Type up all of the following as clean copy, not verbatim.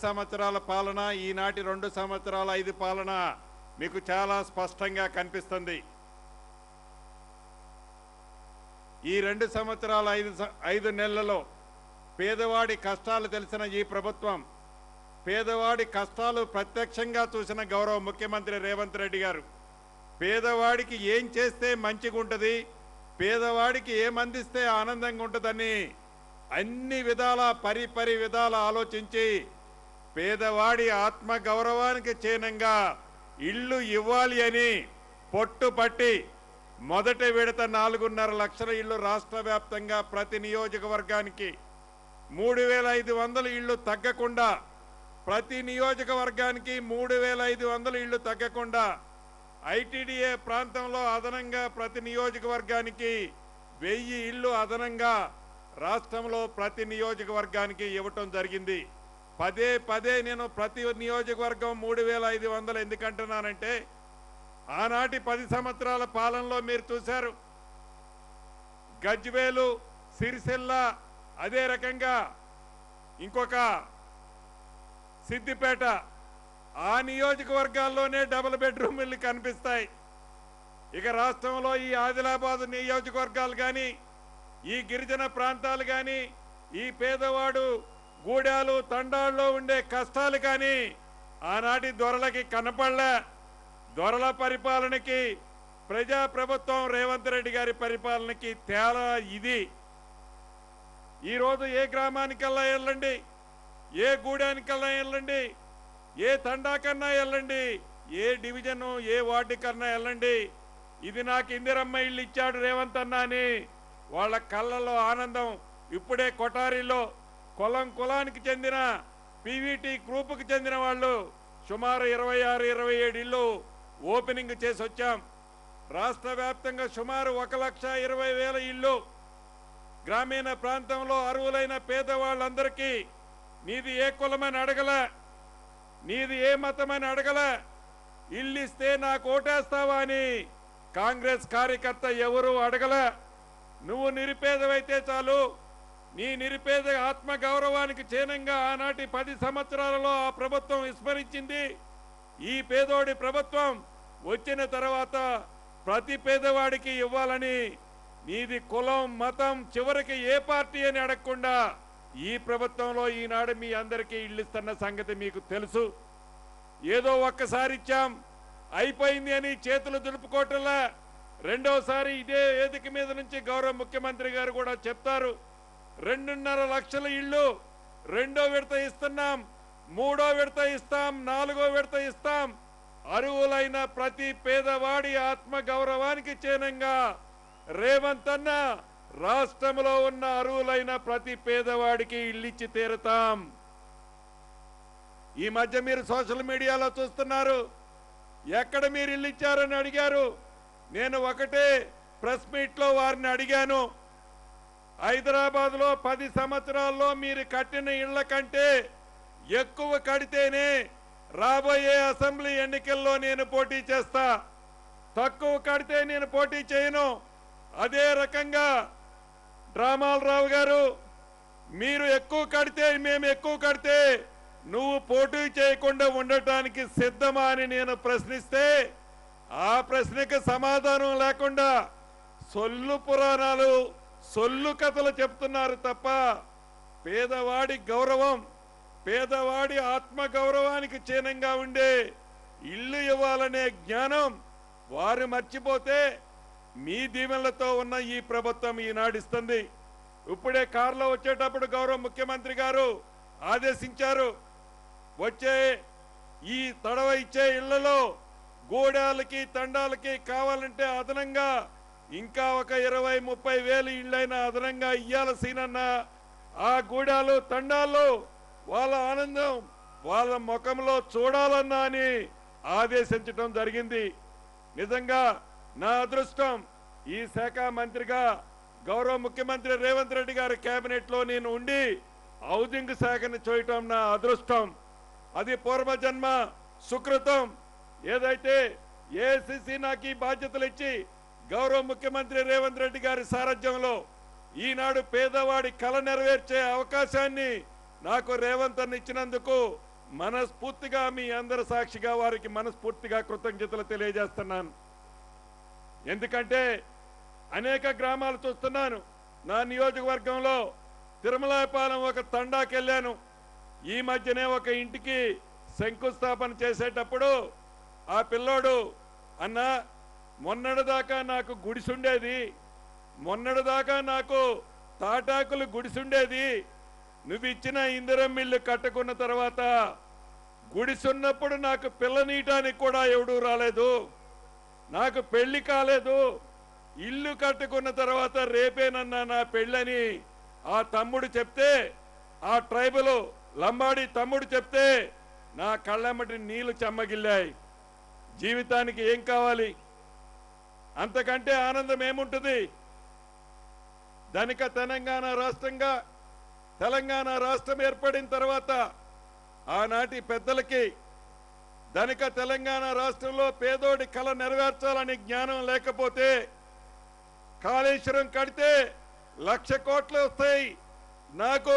సంవత్సరాల పాలన, ఈనాటి 2 సంవత్సరాల 5 పాలన మీకు చాలా స్పష్టంగా కనిపిస్తుంది. ఈ 2 సంవత్సరాల 5 నెలలలో పేదవాడి కష్టాలు తెలిసిన ఈ ప్రభుత్వం, పేదవాడి కష్టాలు ప్రత్యక్షంగా చూసిన గౌరవ ముఖ్యమంత్రి రేవంత్ రెడ్డి గారు, పేదవాడికి ఏం చేస్తే మంచిగా ఉంటుంది, పేదవాడికి ఏమందిస్తే ఆనందంగా ఉంటుందని అన్ని విధాల పరిపరి విధాల ఆలోచించి పేదవాడి ఆత్మ గౌరవానికి చిహ్నంగా ఇల్లు ఇవ్వాలి అని పట్టుపట్టి మొదటి విడత 4.5 లక్షల ఇళ్ళు రాష్ట్ర వ్యాప్తంగా ప్రతి నియోజకవర్గానికి 3,500 ఇళ్ళు తగ్గకుండా, ప్రతి నియోజకవర్గానికి 3,500 ఇళ్ళు తగ్గకుండా, ఐటీడీఏ ప్రాంతంలో అదనంగా ప్రతి నియోజకవర్గానికి 1000 ఇళ్ళు అదనంగా రాష్ట్రంలో ప్రతి నియోజకవర్గానికి ఇవ్వటం జరిగింది. పదే నేను ప్రతి నియోజకవర్గం 3,500 ఎందుకంటున్నానంటే, ఆనాటి 10 సంవత్సరాల పాలనలో మీరు చూశారు, గజ్వేలు, సిరిసిల్ల, అదే రకంగా ఇంకొక సిద్దిపేట, ఆ నియోజకవర్గాల్లోనే డబుల్ బెడ్రూమ్ ఇల్లు కనిపిస్తాయి. ఇక రాష్ట్రంలో ఈ ఆదిలాబాద్ నియోజకవర్గాలు కానీ, ఈ గిరిజన ప్రాంతాలు కానీ, ఈ పేదవాడు గూడాలు తండాల్లో ఉండే కష్టాలు కానీ ఆనాటి దొరలకి కనపడలే. దొరల పరిపాలనకి ప్రజాప్రభుత్వం రేవంత్ రెడ్డి గారి పరిపాలనకి తేడా ఇది. ఈరోజు ఏ గ్రామానికల్లా వెళ్ళండి, ఏ గూడానికల్లా వెళ్ళండి, ఏ తండాకన్నా వెళ్ళండి, ఏ డివిజను ఏ వార్డుకన్నా వెళ్ళండి, ఇది నాకు ఇందిరమ్మ ఇల్లు ఇచ్చాడు రేవంత్ అన్న అని వాళ్ళ కళ్ళల్లో ఆనందం. ఇప్పుడే కొటారిలో కులానికి చెందిన పీవీటీ గ్రూపుకి చెందిన వాళ్ళు సుమారు 26-27 ఇళ్ళు ఓపెనింగ్ చేసి వచ్చాం. రాష్ట్ర వ్యాప్తంగా సుమారు 1,20,000 ఇళ్ళు గ్రామీణ ప్రాంతంలో అర్హులైన పేదవాళ్ళందరికీ నీది ఏ కులమని అడగల, నీది ఏ మతమని అడగల, ఇల్లు ఇస్తే నాకు ఓటేస్తావా అని కాంగ్రెస్ కార్యకర్త ఎవరూ అడగల. నువ్వు నిరుపేదవైతే చాలు, నీ నిరుపేద ఆత్మ గౌరవానికి చిహ్నంగా ఆనాటి 10 సంవత్సరాలలో ఆ ప్రభుత్వం విస్మరించింది. ఈ పేదోడి ప్రభుత్వం వచ్చిన తర్వాత ప్రతి పేదవాడికి ఇవ్వాలని నీది కులం మతం చివరికి ఏ పార్టీ అని అడగకుండా ఈ ప్రభుత్వంలో ఈనాడు మీ అందరికీ ఇల్లు ఇస్తున్న సంగతి మీకు తెలుసు. ఏదో ఒక్కసారి ఇచ్చాం అయిపోయింది అని చేతులు దులుపుకోవటంలా, రెండోసారి ఇదే వేదిక మీద నుంచి గౌరవ ముఖ్యమంత్రి గారు కూడా చెప్తారు, 2.5 లక్షల ఇళ్ళు రెండో విడత ఇస్తున్నాం, మూడో విడత ఇస్తాం, 4వ విడత ఇస్తాం. అర్హులైన ప్రతి పేదవాడి ఆత్మ గౌరవానికి చిహ్నంగా రేవంత్ అన్న రాష్ట్రంలో ఉన్న అర్హులైన ప్రతి పేదవాడికి ఇల్లిచ్చి తీరుతాం. ఈ మధ్య మీరు సోషల్ మీడియాలో చూస్తున్నారు, ఎక్కడ మీరు ఇల్లు ఇచ్చారని అడిగారు. నేను ఒకటే ప్రెస్ మీట్లో వారిని అడిగాను, హైదరాబాద్లో 10 సంవత్సరాల్లో మీరు కట్టిన ఇళ్ల కంటే ఎక్కువ కడితేనే రాబోయే అసెంబ్లీ ఎన్నికల్లో నేను పోటీ చేస్తా, తక్కువ కడితే నేను పోటీ చేయను. అదే రకంగా డ్రామాలరావు గారు, మీరు ఎక్కువ కడితే మేము ఎక్కువ కడితే నువ్వు పోటీ చేయకుండా ఉండటానికి సిద్ధమా అని నేను ప్రశ్నిస్తే ఆ ప్రశ్నకు సమాధానం లేకుండా సొల్లు పురాణాలు సొల్లు కథలు చెప్తున్నారు తప్ప పేదవాడి గౌరవం, పేదవాడి ఆత్మ గౌరవానికి చిహ్నంగా ఉండే ఇల్లు ఇవ్వాలనే జ్ఞానం వారు మర్చిపోతే మీ దీవెనలతో ఉన్న ఈ ప్రభుత్వం ఈనాడిస్తుంది. ఇప్పుడే కారులో వచ్చేటప్పుడు గౌరవ ముఖ్యమంత్రి గారు ఆదేశించారు, వచ్చే ఈ తడవ ఇచ్చే ఇళ్లలో గూడాలకి తండాలకి కావాలంటే అదనంగా ఇంకా ఒక 20-30 వేలు ఇళ్ళైనా అదనంగా ఇయ్యాల్సిన ఆ గూడాలు తండాల్లో వాళ్ళ ఆనందం వాళ్ళ ముఖంలో చూడాలన్నా అని ఆదేశించడం జరిగింది. నిజంగా నా అదృష్టం ఈ శాఖ మంత్రిగా గౌరవ ముఖ్యమంత్రి రేవంత్ రెడ్డి గారి కేబినెట్ లో నేను ఉండి హౌసింగ్ శాఖను చేయటం నా అదృష్టం. అది పూర్వజన్మ సుకృతం. ఏదైతే ఏఐసిసి నాకు ఈ బాధ్యతలు ఇచ్చి గౌరవ ముఖ్యమంత్రి రేవంత్ రెడ్డి గారి సారథ్యంలో ఈనాడు పేదవాడి కల నెరవేర్చే అవకాశాన్ని నాకు రేవంత్ అన్న ఇచ్చినందుకు మనస్ఫూర్తిగా మీ అందరి సాక్షిగా వారికి మనస్ఫూర్తిగా కృతజ్ఞతలు తెలియజేస్తున్నాను. ఎందుకంటే అనేక గ్రామాలు చూస్తున్నాను. నా నియోజకవర్గంలో తిరుమలాయపాలెం ఒక తండాకెళ్ళాను. ఈ మధ్యనే ఒక ఇంటికి శంకుస్థాపన చేసేటప్పుడు ఆ పిల్లోడు, అన్న మొన్నటిదాకా నాకు గుడిసుండేది, మొన్నటిదాకా నాకు తాటాకులు గుడిసుండేది, నువ్వు ఇచ్చిన ఇందిరమ్మ ఇల్లు కట్టుకున్న తర్వాత గుడిసున్నప్పుడు నాకు పిల్లనీయటానికి కూడా ఎవడూ రాలేదు, నాకు పెళ్లి కాలేదు, ఇల్లు కట్టుకున్న తర్వాత రేపేనన్నా నా పెళ్ళని ఆ తమ్ముడు చెప్తే, ఆ ట్రైబల్ లంబాడి తమ్ముడు చెప్తే నా కళ్ళమ్మటి నీళ్లు చెమ్మగిల్లాయి. జీవితానికి ఏం కావాలి? అంతకంటే ఆనందం ఏముంటుంది? ధనిక తెలంగాణ రాష్ట్రంగా తెలంగాణ రాష్ట్రం ఏర్పడిన తర్వాత ఆనాటి పెద్దలకి ధనిక తెలంగాణ రాష్ట్రంలో పేదోడి కళ నెరవేర్చాలని జ్ఞానం లేకపోతే కాళేశ్వరం కడితే 1,00,000 కోట్లు వస్తాయి, నాకు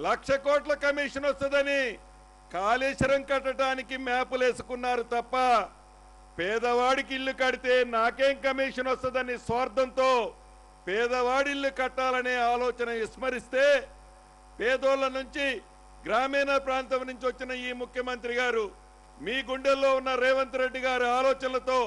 1,00,000 కోట్ల కమిషన్ వస్తుందని కాళేశ్వరం కట్టడానికి మ్యాపులు వేసుకున్నారు తప్ప పేదవాడికి ఇల్లు కడితే నాకేం కమిషన్ వస్తుందని స్వార్థంతో పేదవాడి ఇల్లు కట్టాలనే ఆలోచన విస్మరిస్తే పేదోళ్ల నుంచి గ్రామీణ ప్రాంతం నుంచి వచ్చిన ఈ ముఖ్యమంత్రి గారు మీ గుండెల్లో ఉన్న రేవంత్ రెడ్డి గారి ఆలోచనలతో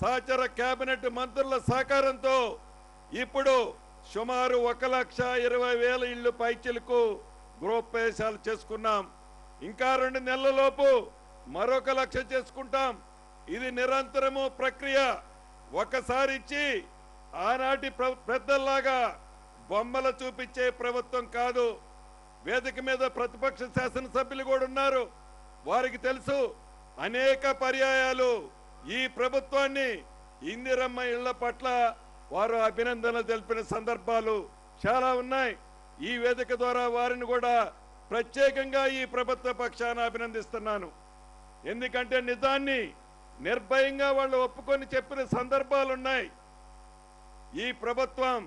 సహచర కేబినెట్ మంత్రుల సహకారంతో ఇప్పుడు సుమారు 1,20,000 ఇళ్లు పైచిలకు గృహప్రవేశాలు చేసుకున్నాం. ఇంకా 2 నెలలలోపు మరొక 1,00,000 చేసుకుంటాం. ఇది నిరంతరము ప్రక్రియ. ఒకసారి ఇచ్చి ఆనాటి పెద్దల్లాగా బొమ్మలు చూపించే ప్రభుత్వం కాదు. వేదిక మీద ప్రతిపక్ష శాసనసభ్యులు కూడా ఉన్నారు. వారికి తెలుసు అనేక పర్యాయాలు ఈ ప్రభుత్వాన్ని ఇందిరమ్మ ఇళ్ల పట్ల వారు అభినందనలు తెలిపిన సందర్భాలు చాలా ఉన్నాయి. ఈ వేదిక ద్వారా వారిని కూడా ప్రత్యేకంగా ఈ ప్రభుత్వ పక్షాన అభినందిస్తున్నాను. ఎందుకంటే నిజాన్ని నిర్భయంగా వాళ్ళు ఒప్పుకొని చెప్పిన సందర్భాలు ఉన్నాయి. ఈ ప్రభుత్వం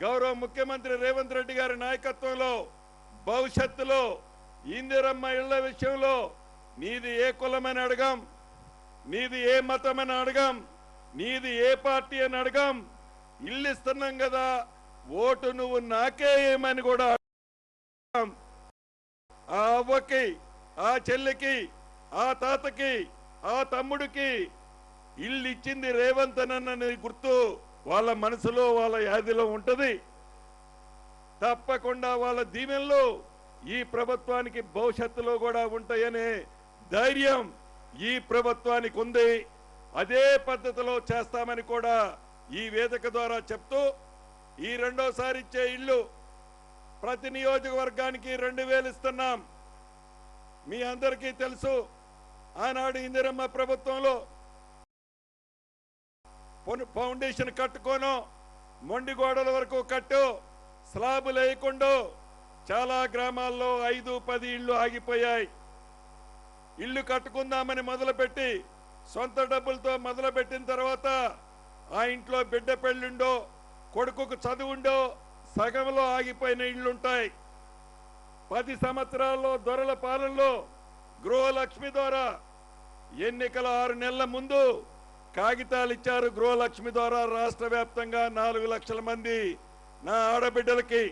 గౌరవ ముఖ్యమంత్రి రేవంత్ రెడ్డి గారి నాయకత్వంలో భవిష్యత్తులో ఇందిరమ్మ ఇళ్ల విషయంలో నీది ఏ కులమని అడగం, నీది ఏ మతమని అడగం, నీది ఏ పార్టీ అని అడగం, ఇల్లు ఇస్తున్నాం కదా ఓటు నువ్వు నాకే ఏమని కూడా అడగం. ఆ అవ్వకి, ఆ చెల్లికి, ఆ తాతకి, ఆ తమ్ముడికి ఇల్లు ఇచ్చింది రేవంత్ అన్న గుర్తు వాళ్ళ మనసులో వాళ్ళ యాదిలో ఉంటది. తప్పకుండా వాళ్ళ దీవెనలు ఈ ప్రభుత్వానికి భవిష్యత్తులో కూడా ఉంటాయనే ధైర్యం ఈ ప్రభుత్వానికి ఉంది. అదే పద్ధతిలో చేస్తామని కూడా ఈ వేదిక ద్వారా చెప్తూ, ఈ రెండోసారి ఇచ్చే ఇల్లు ప్రతి నియోజకవర్గానికి 2,000 ఇస్తున్నాం. మీ అందరికీ తెలుసు ఆనాడు ఇందిరమ్మ ప్రభుత్వంలో ఫౌండేషన్ కట్టుకోను, మొండి గోడల వరకు కట్టు, స్లాబులు వేయకుండా చాలా గ్రామాల్లో 5-10 ఇళ్లు ఆగిపోయాయి. ఇల్లు కట్టుకుందామని మొదలుపెట్టి సొంత డబ్బులతో మొదలుపెట్టిన తర్వాత ఆ ఇంట్లో బిడ్డ పెళ్ళుండో కొడుకుకు చదువుండో సగంలో ఆగిపోయిన ఇళ్లుంటాయి. 10 సంవత్సరాల్లో దొరల పాలనలో గృహలక్ష్మి ద్వారా ఎన్నికల 6 నెలల ముందు కాగితాలు ఇచ్చారు. గృహలక్ష్మి ద్వారా రాష్ట్ర వ్యాప్తంగా 4 లక్షల మంది నా ఆడబిడ్డలకి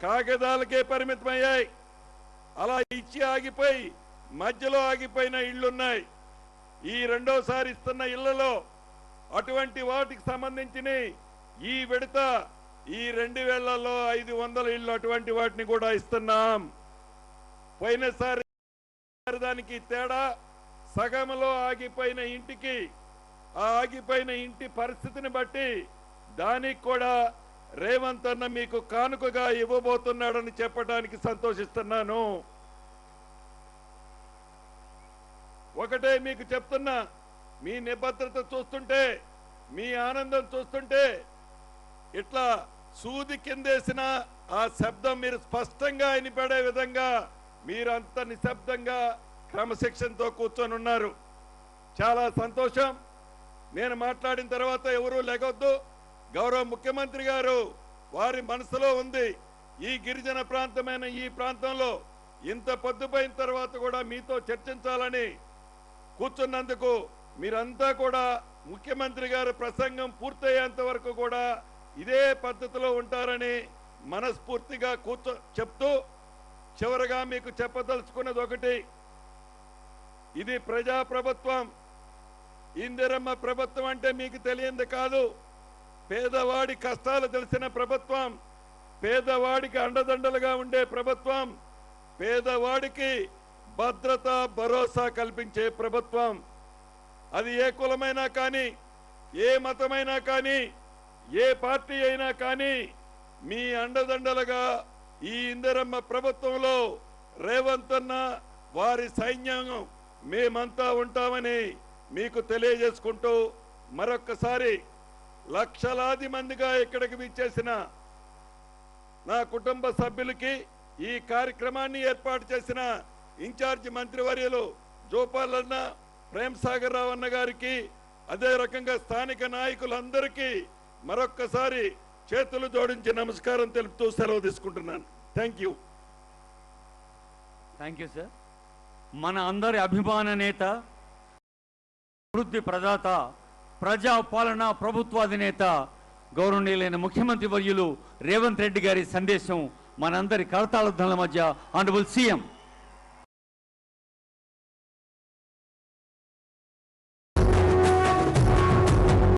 కాగితాలకే పరిమితమయ్యాయి. అలా ఇచ్చి ఆగిపోయి మధ్యలో ఆగిపోయిన ఇళ్లున్నాయి. ఈ రెండోసారి ఇస్తున్న ఇళ్లలో అటువంటి వాటికి సంబంధించిన ఈ విడత ఈ 2,000లో 500 ఇళ్ళు అటువంటి వాటిని కూడా ఇస్తున్నాం. పోయినసారి దానికి తేడా సగంలో ఆగిపోయిన ఇంటికి ఆ ఆగిపోయిన ఇంటి పరిస్థితిని బట్టి దానికి కూడా రేవంత్ అన్న మీకు కానుకగా ఇవ్వబోతున్నాడని చెప్పడానికి సంతోషిస్తున్నాను. ఒకటే మీకు చెప్తున్నా, మీ నిబద్ధత చూస్తుంటే, మీ ఆనందం చూస్తుంటే ఇట్లా సూది కిందేసిన ఆ శబ్దం మీరు స్పష్టంగా వినిపడే విధంగా మీరంత నిశ్శబ్దంగా క్రమశిక్షణతో కూర్చొని ఉన్నారు. చాలా సంతోషం. నేను మాట్లాడిన తర్వాత ఎవరూ లేకొద్దు. గౌరవ ముఖ్యమంత్రి గారు వారి మనసులో ఉంది ఈ గిరిజన ప్రాంతమైన ఈ ప్రాంతంలో ఇంత పొద్దుపోయిన తర్వాత కూడా మీతో చర్చించాలని కూర్చున్నందుకు మీరంతా కూడా ముఖ్యమంత్రి గారి ప్రసంగం పూర్తయ్యేంత వరకు కూడా ఇదే పద్ధతిలో ఉంటారని మనస్ఫూర్తిగా చెప్తూ చివరగా మీకు చెప్పదలుచుకున్నది ఒకటి, ఇది ప్రజాప్రభుత్వం. ఇందిరమ్మ ప్రభుత్వం అంటే మీకు తెలియంది కాదు. పేదవాడి కష్టాలు తెలిసిన ప్రభుత్వం, పేదవాడికి అండదండలుగా ఉండే ప్రభుత్వం, పేదవాడికి భద్రత భరోసా కల్పించే ప్రభుత్వం. అది ఏ కులమైనా కానీ, ఏ మతమైనా కానీ, ఏ పార్టీ అయినా కానీ మీ అండదండలుగా ఈ ఇందిరమ్మ ప్రభుత్వంలో రేవంత్ అన్న వారి సైన్యం మేమంతా ఉంటామని మీకు తెలియజేసుకుంటూ మరొక్కసారి లక్షలాది మందిగా ఇక్కడికి విచ్చేసిన నా కుటుంబ సభ్యులకి, ఈ కార్యక్రమాన్ని ఏర్పాటు చేసిన ఇన్ఛార్జి మంత్రివర్యులు జోపాలన్న, ప్రేమ్ సాగర్ రావు అన్న గారికి, అదే రకంగా స్థానిక నాయకులందరికీ మరొక్కసారి చేతులు జోడించి నమస్కారం తెలుపుతూ సెలవు తీసుకుంటున్నాను. Thank you. Thank you sir. మన అందరి అభిమాన నేత, అభివృద్ధి ప్రదాత, ప్రజాపాలన ప్రభుత్వాధినేత గౌరవనీయులైన ముఖ్యమంత్రి వర్యులు రేవంత్ రెడ్డి గారి సందేశం మనందరి కరతాళ ధ్వనుల మధ్య ఆనరబుల్ సీఎం